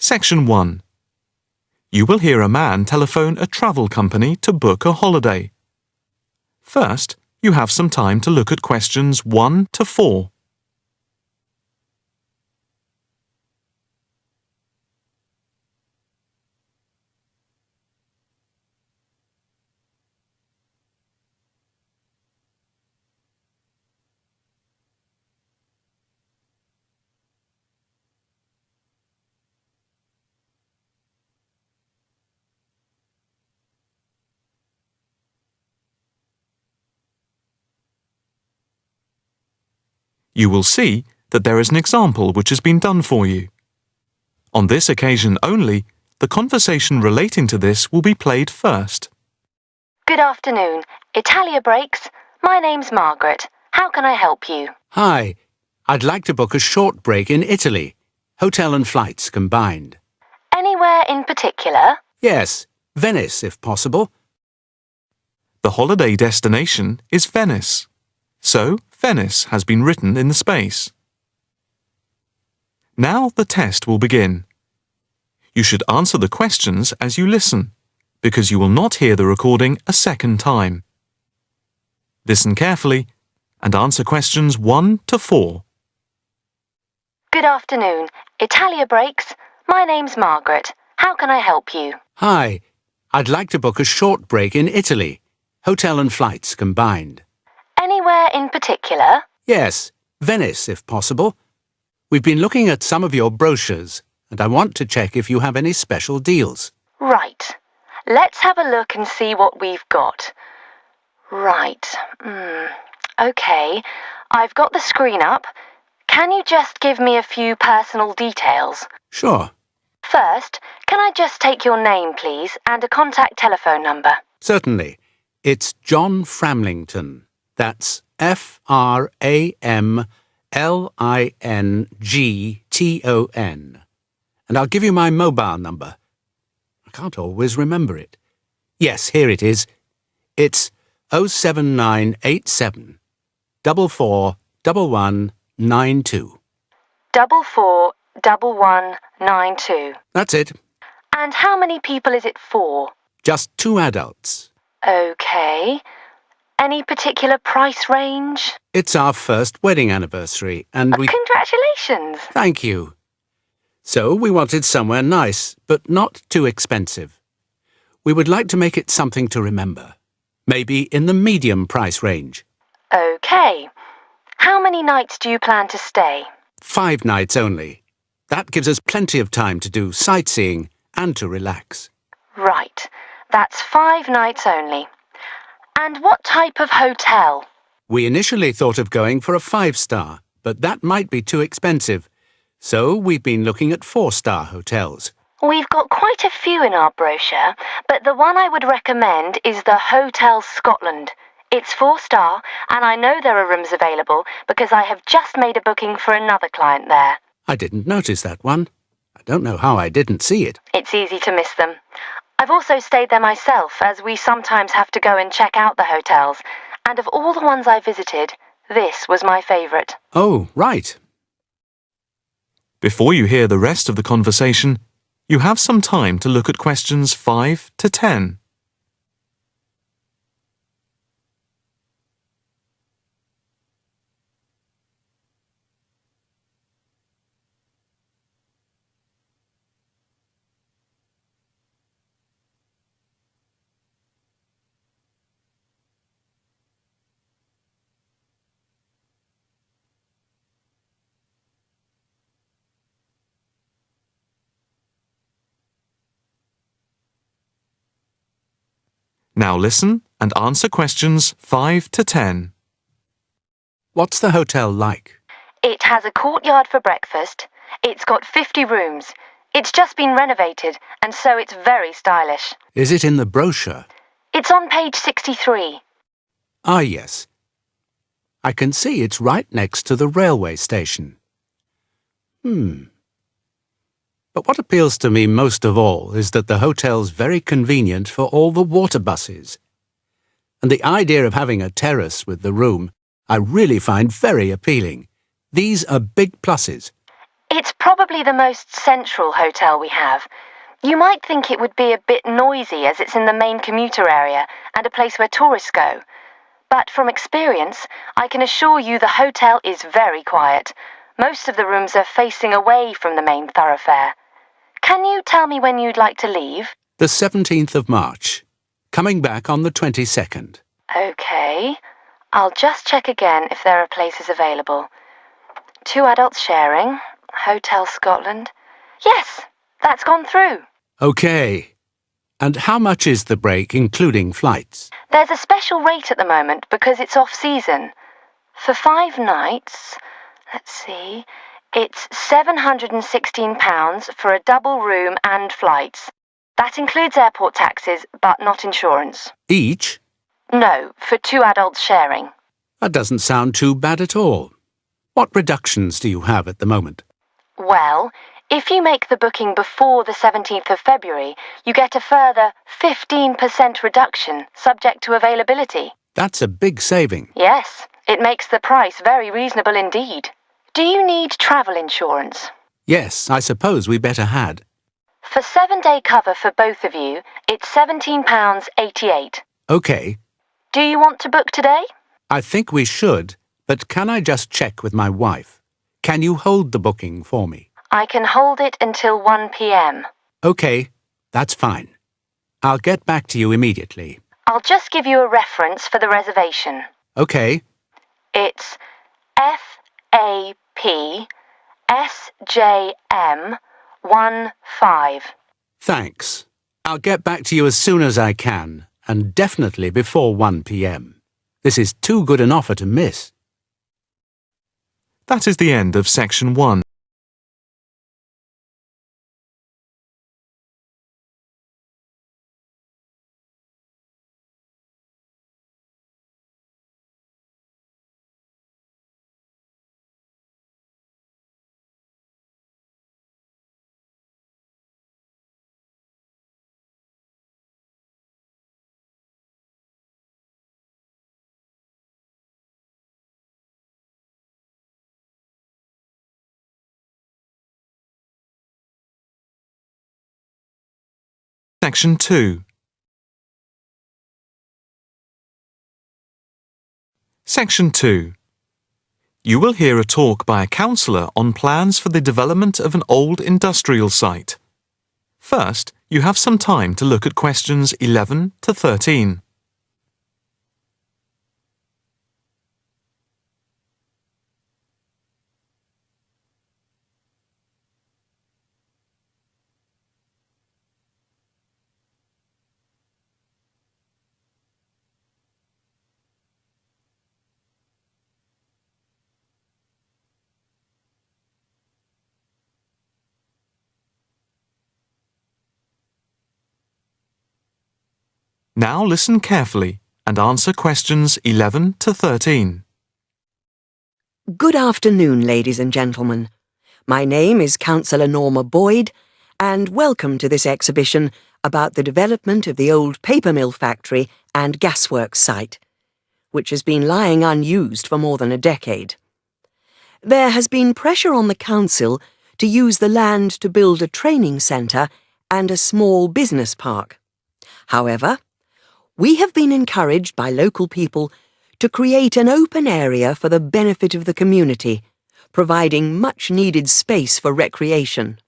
Section 1. You will hear a man telephone a travel company to book a holiday. First, you have some time to look at questions 1 to 4. You will see that there is an example which has been done for you. On this occasion only, the conversation relating to this will be played first. Good afternoon. Italia Breaks. My name's Margaret. How can I help you? Hi. I'd like to book a short break in Italy. Hotel and flights combined. Anywhere in particular? Yes, Venice if possible. The holiday destination is Venice. So, Venice has been written in the space. Now the test will begin. You should answer the questions as you listen, because you will not hear the recording a second time. Listen carefully and answer questions 1 to 4. Good afternoon. Italia Breaks. My name's Margaret. How can I help you? Hi. I'd like to book a short break in Italy. Hotel and flights combined. Anywhere in particular? Yes, Venice if possible. We've been looking at some of your brochures, and I want to check if you have any special deals. Right. Let's have a look and see what we've got. Right. OK. I've got the screen up. Can you just give me a few personal details? Sure. First, can I just take your name, please, and a contact telephone number? Certainly. It's John Framlington. That's Framlington. And I'll give you my mobile number. I can't always remember it. Yes, here it is. It's 07987 441192. 441192. That's it. And how many people is it for? Just 2 adults. OK. Any particular price range? It's our first wedding anniversary, and we... Congratulations! Thank you. So we wanted somewhere nice, but not too expensive. We would like to make it something to remember. Maybe in the medium price range. OK. How many nights do you plan to stay? 5 nights only. That gives us plenty of time to do sightseeing and to relax. Right. That's 5 nights only. And what type of hotel? We initially thought of going for a 5-star, but that might be too expensive. So we've been looking at 4-star hotels. We've got quite a few in our brochure, but the one I would recommend is the Hotel Scotland. It's 4-star, and I know there are rooms available because I have just made a booking for another client there. I didn't notice that one. I don't know how I didn't see it. It's easy to miss them. I've also stayed there myself, as we sometimes have to go and check out the hotels. And of all the ones I visited, this was my favourite. Oh, right. Before you hear the rest of the conversation, you have some time to look at questions 5 to 10. Now listen and answer questions 5 to 10. What's the hotel like? It has a courtyard for breakfast. It's got 50 rooms. It's just been renovated, and so it's very stylish. Is it in the brochure? It's on page 63. Ah, yes. I can see it's right next to the railway station. But what appeals to me most of all is that the hotel's very convenient for all the water buses. And the idea of having a terrace with the room I really find very appealing. These are big pluses. It's probably the most central hotel we have. You might think it would be a bit noisy as it's in the main commuter area and a place where tourists go. But from experience, I can assure you the hotel is very quiet. Most of the rooms are facing away from the main thoroughfare. Can you tell me when you'd like to leave? The 17th of March. Coming back on the 22nd. Okay. I'll just check again if there are places available. 2 adults sharing. Hotel Scotland. Yes, that's gone through. Okay. And how much is the break, including flights? There's a special rate at the moment because it's off-season. For 5 nights, let's see, it's £716 for a double room and flights. That includes airport taxes, but not insurance. Each? No, for 2 adults sharing. That doesn't sound too bad at all. What reductions do you have at the moment? Well, if you make the booking before the 17th of February, you get a further 15% reduction, subject to availability. That's a big saving. Yes, it makes the price very reasonable indeed. Do you need travel insurance? Yes, I suppose we better had. For 7-day cover for both of you, it's £17.88. Okay. Do you want to book today? I think we should, but can I just check with my wife? Can you hold the booking for me? I can hold it until 1 p.m. Okay, that's fine. I'll get back to you immediately. I'll just give you a reference for the reservation. Okay. It's FAPSJM15. Thanks. I'll get back to you as soon as I can, and definitely before 1 p.m. This is too good an offer to miss. That is the end of section 1. Section 2. Section 2. You will hear a talk by a counsellor on plans for the development of an old industrial site. First, you have some time to look at questions 11 to 13. Now listen carefully and answer questions 11 to 13. Good afternoon, ladies and gentlemen. My name is Councillor Norma Boyd, and welcome to this exhibition about the development of the old paper mill factory and gasworks site, which has been lying unused for more than a decade. There has been pressure on the council to use the land to build a training centre and a small business park. However, we have been encouraged by local people to create an open area for the benefit of the community, providing much-needed space for recreation.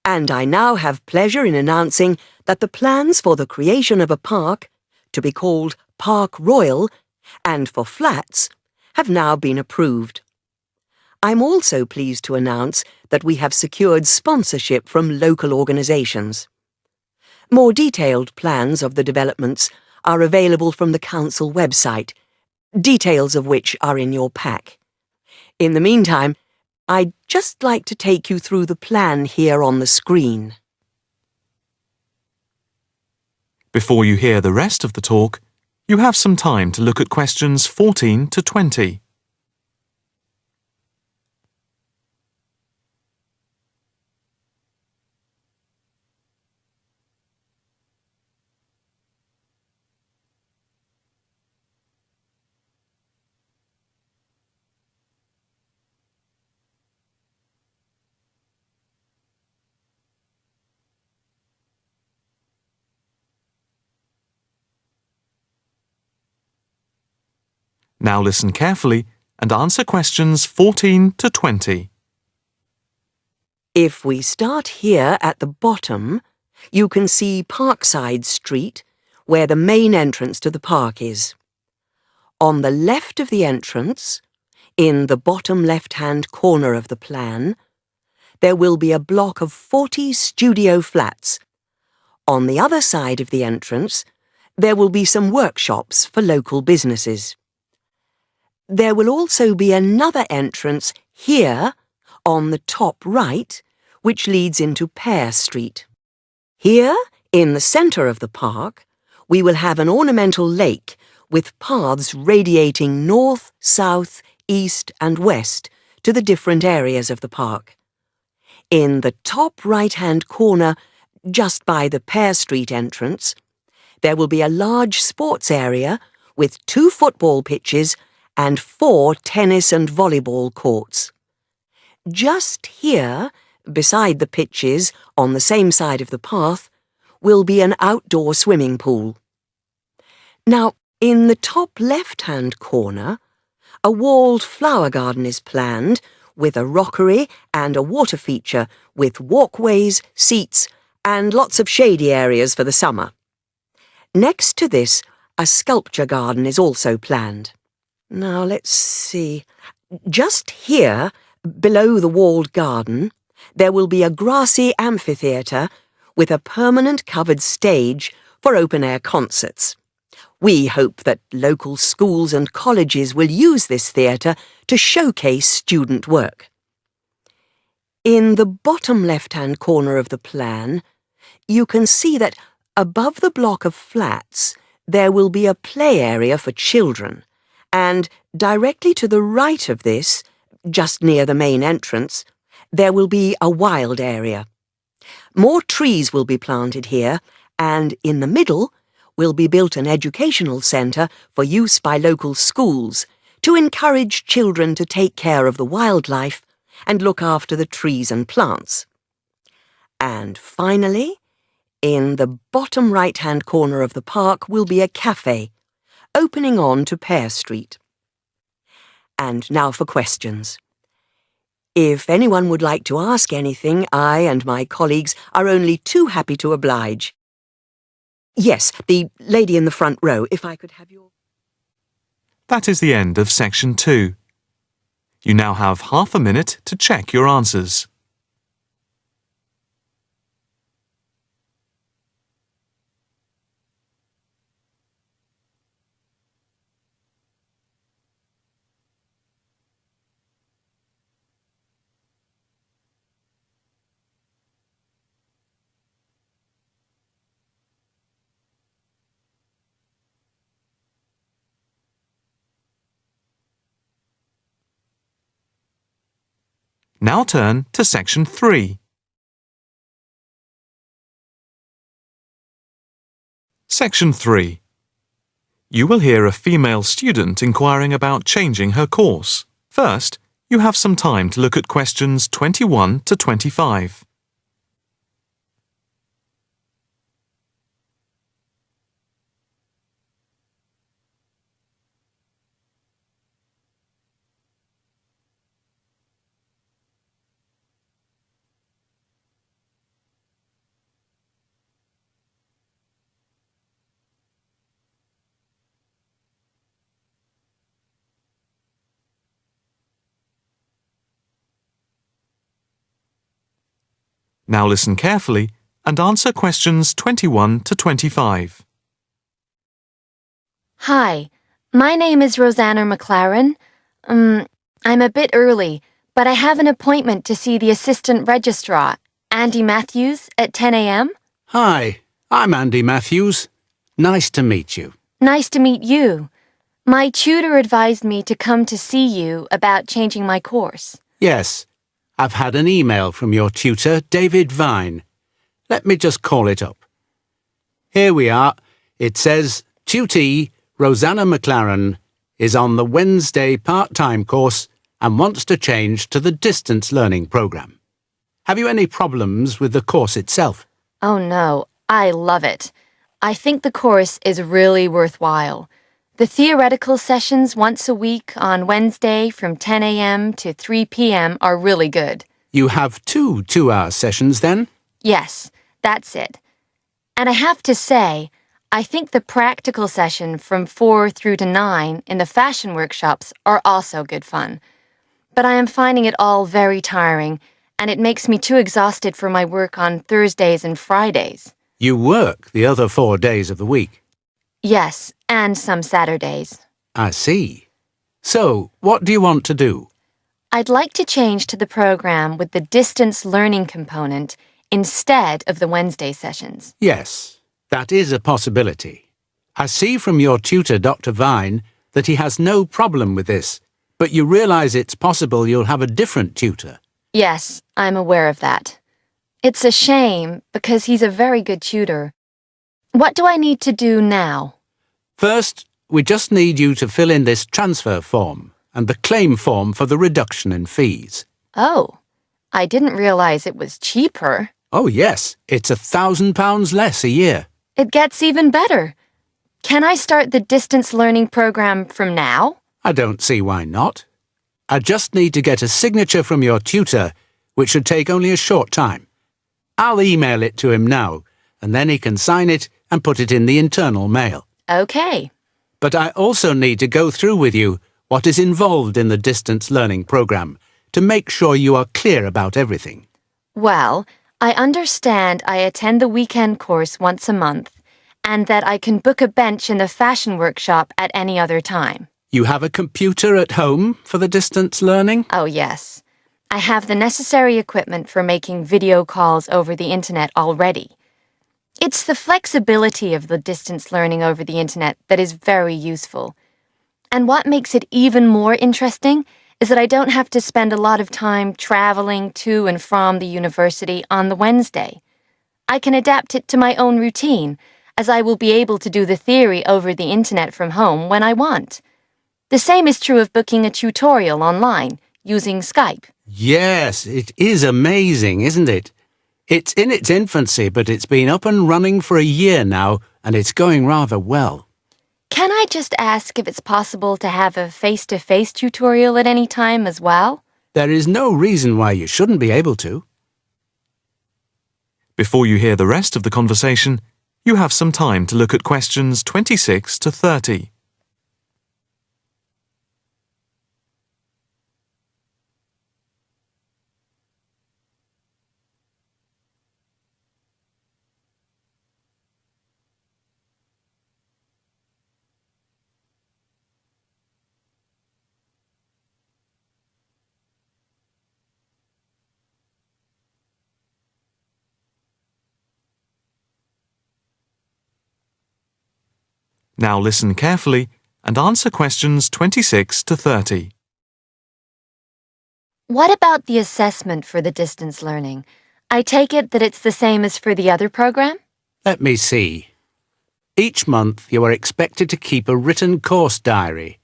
And I now have pleasure in announcing that the plans for the creation of a park, to be called Park Royal, and for flats, have now been approved. I'm also pleased to announce that we have secured sponsorship from local organisations. More detailed plans of the developments are available from the council website, details of which are in your pack. In the meantime, I'd just like to take you through the plan here on the screen. Before you hear the rest of the talk, you have some time to look at questions 14 to 20. Now listen carefully and answer questions 14 to 20. If we start here at the bottom, you can see Parkside Street, where the main entrance to the park is. On the left of the entrance, in the bottom left-hand corner of the plan, there will be a block of 40 studio flats. On the other side of the entrance, there will be some workshops for local businesses. There will also be another entrance here, on the top right, which leads into Pear Street. Here, in the centre of the park, we will have an ornamental lake with paths radiating north, south, east and west to the different areas of the park. In the top right-hand corner, just by the Pear Street entrance, there will be a large sports area with 2 football pitches and 4 tennis and volleyball courts. Just here, beside the pitches, on the same side of the path, will be an outdoor swimming pool. Now, in the top left-hand corner, a walled flower garden is planned with a rockery and a water feature with walkways, seats and lots of shady areas for the summer. Next to this, a sculpture garden is also planned. Now, let's see. Just here, below the walled garden, there will be a grassy amphitheatre with a permanent covered stage for open-air concerts. We hope that local schools and colleges will use this theatre to showcase student work. In the bottom left-hand corner of the plan, you can see that above the block of flats there will be a play area for children, and directly to the right of this, just near the main entrance, there will be a wild area. More trees will be planted here, and in the middle will be built an educational centre for use by local schools to encourage children to take care of the wildlife and look after the trees and plants. And finally, in the bottom right-hand corner of the park will be a cafe, opening on to Pear Street. And now for questions. If anyone would like to ask anything, I and my colleagues are only too happy to oblige. Yes, the lady in the front row, if I could have your... That is the end of section 2. You now have half a minute to check your answers. Now turn to section 3. Section 3. You will hear a female student inquiring about changing her course. First, you have some time to look at questions 21 to 25. Now listen carefully and answer questions 21 to 25. Hi, my name is Rosanna McLaren. I'm a bit early, but I have an appointment to see the assistant registrar, Andy Matthews, at 10 a.m. Hi, I'm Andy Matthews. Nice to meet you. Nice to meet you. My tutor advised me to come to see you about changing my course. Yes, I've had an email from your tutor, David Vine. Let me just call it up. Here we are. It says, Tutee Rosanna McLaren is on the Wednesday part-time course and wants to change to the distance learning programme. Have you any problems with the course itself? Oh no, I love it. I think the course is really worthwhile. The theoretical sessions once a week on Wednesday from 10 a.m. to 3 p.m. are really good. You have 2 2-hour sessions then? Yes, that's it. And I have to say, I think the practical session from 4 through to 9 in the fashion workshops are also good fun. But I am finding it all very tiring, and it makes me too exhausted for my work on Thursdays and Fridays. You work the other 4 days of the week. Yes, and some Saturdays. I see. So, what do you want to do? I'd like to change to the program with the distance learning component instead of the Wednesday sessions. Yes, that is a possibility. I see from your tutor, Dr. Vine, that he has no problem with this, but you realize it's possible you'll have a different tutor. Yes, I'm aware of that. It's a shame because he's a very good tutor. What do I need to do now? First, we just need you to fill in this transfer form and the claim form for the reduction in fees. Oh, I didn't realize it was cheaper. Oh yes, it's £1,000 less a year. It gets even better. Can I start the distance learning program from now? I don't see why not. I just need to get a signature from your tutor, which should take only a short time. I'll email it to him now, and then he can sign it and put it in the internal mail. Okay. But I also need to go through with you what is involved in the distance learning program to make sure you are clear about everything. Well, I understand I attend the weekend course once a month, and that I can book a bench in the fashion workshop at any other time. You have a computer at home for the distance learning? Oh, yes. I have the necessary equipment for making video calls over the internet already. It's the flexibility of the distance learning over the internet that is very useful. And what makes it even more interesting is that I don't have to spend a lot of time traveling to and from the university on the Wednesday. I can adapt it to my own routine, as I will be able to do the theory over the internet from home when I want. The same is true of booking a tutorial online using Skype. Yes, it is amazing, isn't it? It's in its infancy, but it's been up and running for a year now, and it's going rather well. Can I just ask if it's possible to have a face-to-face tutorial at any time as well? There is no reason why you shouldn't be able to. Before you hear the rest of the conversation, you have some time to look at questions 26 to 30. Now listen carefully and answer questions 26 to 30. What about the assessment for the distance learning? I take it that it's the same as for the other program? Let me see. Each month you are expected to keep a written course diary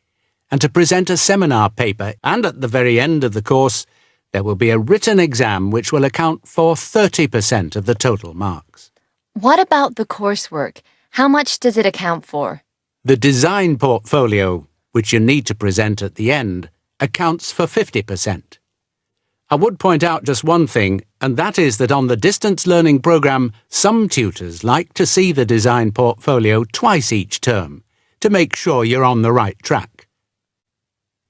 and to present a seminar paper, and at the very end of the course there will be a written exam which will account for 30% of the total marks. What about the coursework? How much does it account for? The design portfolio, which you need to present at the end, accounts for 50%. I would point out just one thing, and that is that on the distance learning program, some tutors like to see the design portfolio twice each term to make sure you're on the right track.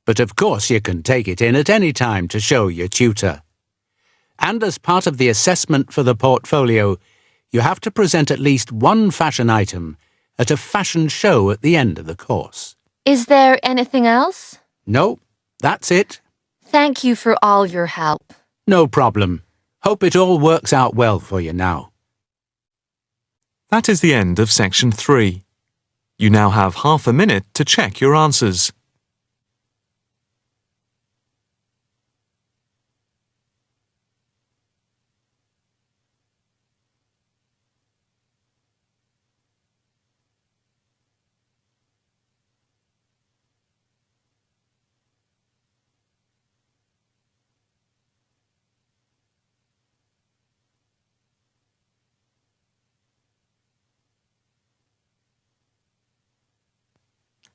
But of course you can take it in at any time to show your tutor. And as part of the assessment for the portfolio, you have to present at least one fashion item at a fashion show at the end of the course. Is there anything else? No, that's it. Thank you for all your help. No problem. Hope it all works out well for you now. That is the end of section 3. You now have half a minute to check your answers.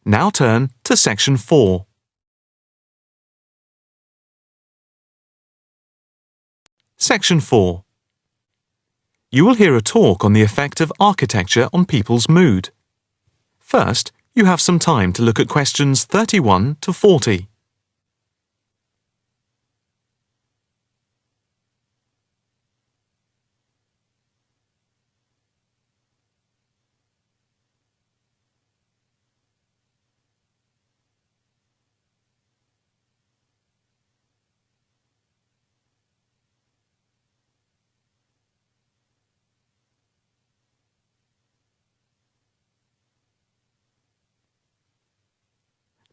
Now turn to Section 4. Section 4. You will hear a talk on the effect of architecture on people's mood. First, you have some time to look at questions 31 to 40.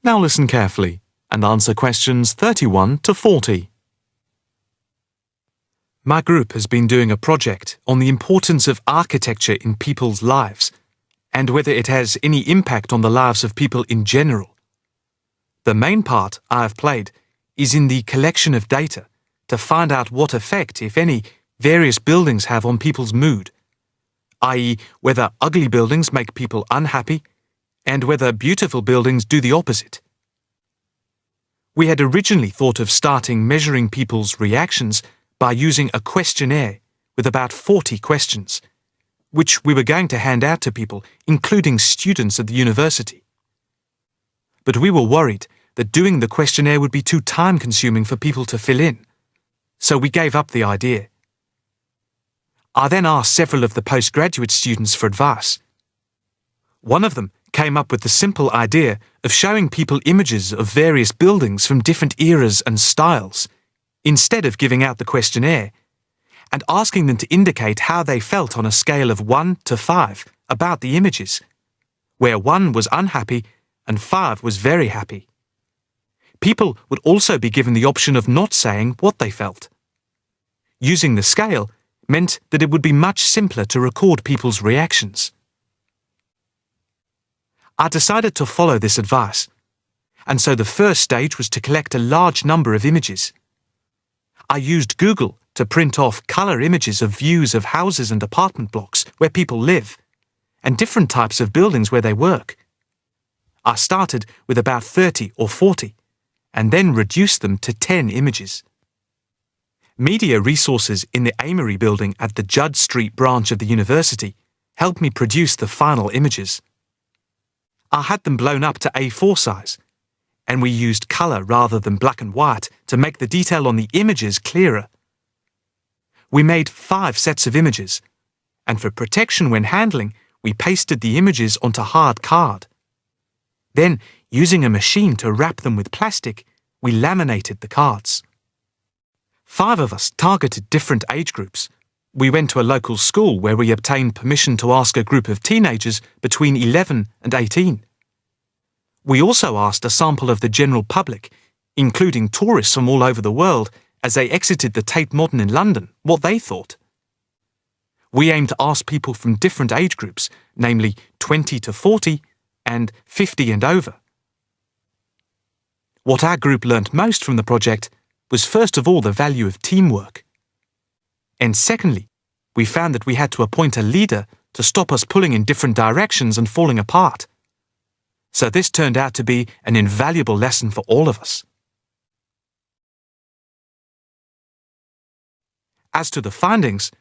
Now listen carefully and answer questions 31 to 40. My group has been doing a project on the importance of architecture in people's lives and whether it has any impact on the lives of people in general. The main part I have played is in the collection of data to find out what effect, if any, various buildings have on people's mood, i.e., whether ugly buildings make people unhappy and whether beautiful buildings do the opposite. We had originally thought of starting measuring people's reactions by using a questionnaire with about 40 questions, which we were going to hand out to people, including students at the university. But we were worried that doing the questionnaire would be too time-consuming for people to fill in, so we gave up the idea. I then asked several of the postgraduate students for advice. One of them came up with the simple idea of showing people images of various buildings from different eras and styles, instead of giving out the questionnaire, and asking them to indicate how they felt on a scale of 1 to 5 about the images, where 1 was unhappy and 5 was very happy. People would also be given the option of not saying what they felt. Using the scale meant that it would be much simpler to record people's reactions. I decided to follow this advice, and so the first stage was to collect a large number of images. I used Google to print off color images of views of houses and apartment blocks where people live, and different types of buildings where they work. I started with about 30 or 40, and then reduced them to 10 images. Media resources in the Amory building at the Judd Street branch of the university helped me produce the final images. I had them blown up to A4 size, and we used color rather than black and white to make the detail on the images clearer. We made 5 sets of images, and for protection when handling, we pasted the images onto hard card. Then, using a machine to wrap them with plastic, we laminated the cards. 5 of us targeted different age groups. We went to a local school where we obtained permission to ask a group of teenagers between 11 and 18. We also asked a sample of the general public, including tourists from all over the world, as they exited the Tate Modern in London, what they thought. We aimed to ask people from different age groups, namely 20 to 40 and 50 and over. What our group learnt most from the project was first of all the value of teamwork. And secondly, we found that we had to appoint a leader to stop us pulling in different directions and falling apart. So this turned out to be an invaluable lesson for all of us. As to the findings,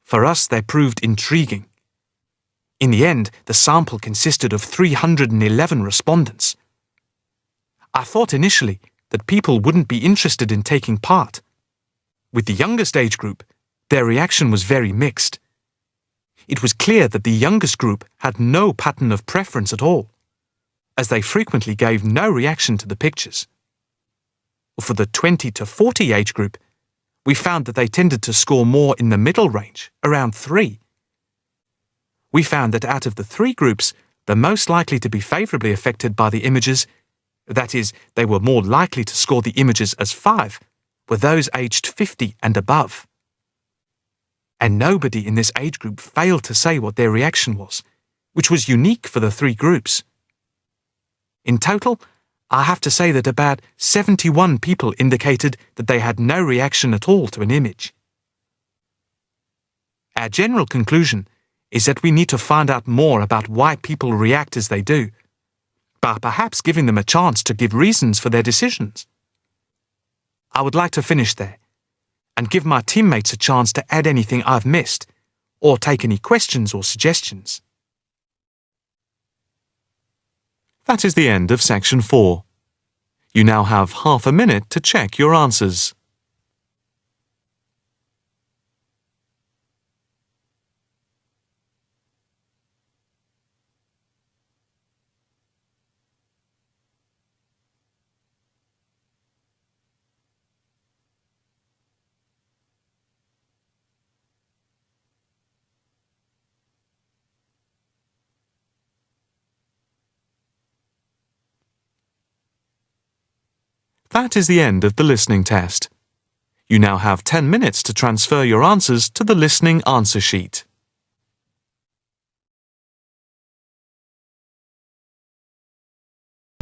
for us they proved intriguing. In the end, the sample consisted of 311 respondents. I thought initially that people wouldn't be interested in taking part. With the youngest age group, their reaction was very mixed. It was clear that the youngest group had no pattern of preference at all, as they frequently gave no reaction to the pictures. For the 20 to 40 age group, we found that they tended to score more in the middle range, around 3. We found that out of the 3 groups, the most likely to be favourably affected by the images, that is, they were more likely to score the images as 5, were those aged 50 and above. And nobody in this age group failed to say what their reaction was, which was unique for the 3 groups. In total, I have to say that about 71 people indicated that they had no reaction at all to an image. Our general conclusion is that we need to find out more about why people react as they do, by perhaps giving them a chance to give reasons for their decisions. I would like to finish there and give my teammates a chance to add anything I've missed or take any questions or suggestions. That is the end of section 4. You now have half a minute to check your answers. That is the end of the listening test. You now have 10 minutes to transfer your answers to the listening answer sheet.